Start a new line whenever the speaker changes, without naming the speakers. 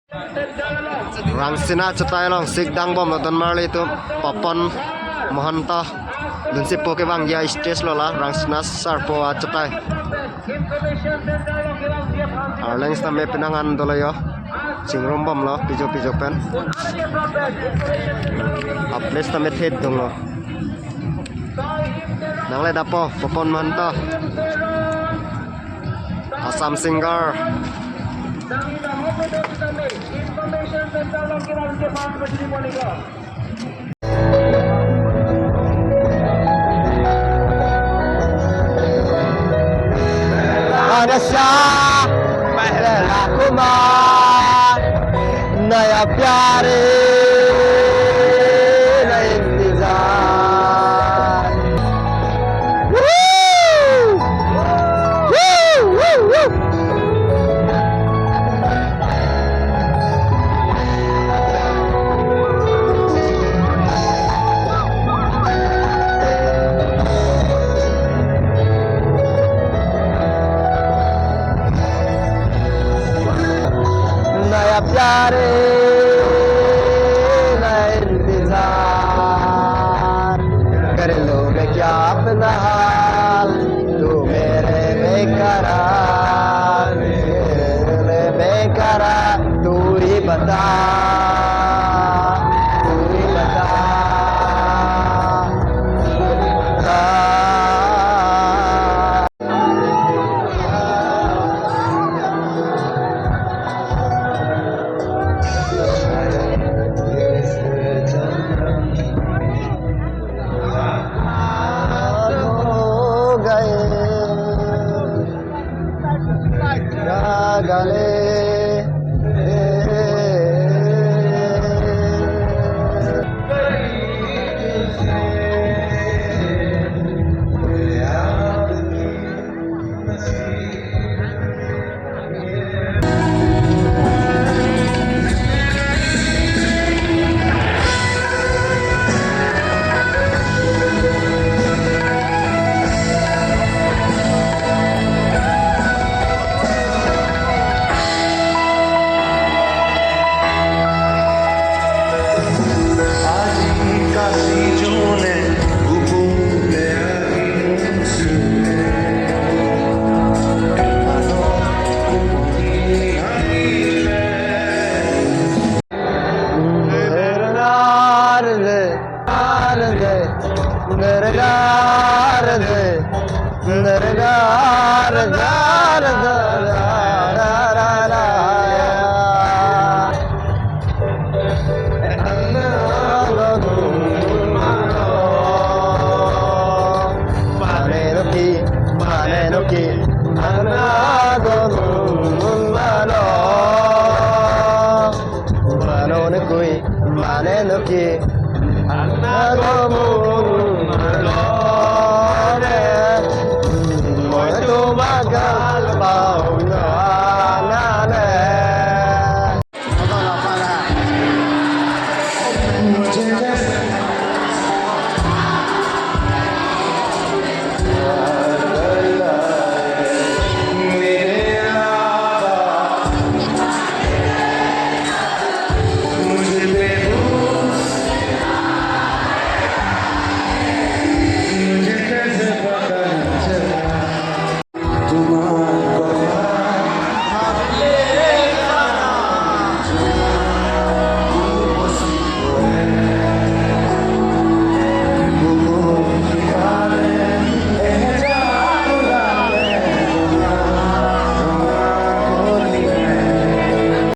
Rangsina chutai long sikdang bom don marley tu Papan Mohanta dun si poke bang ya stage lola rangsina sarpo chutai Arlengs na me pinangan dolayo singrom bom lo pijo pen aples na me thet dong lo nangle dapo Papan Mohanta Assam singer
नशा पहला कुमार नया प्यारे नया इंतजार प्यारे नया इंतजार कर लो मैं क्या अपना हाल तू मेरे बेकरार मेरे बेकरार तू ही बता गले Mane no ki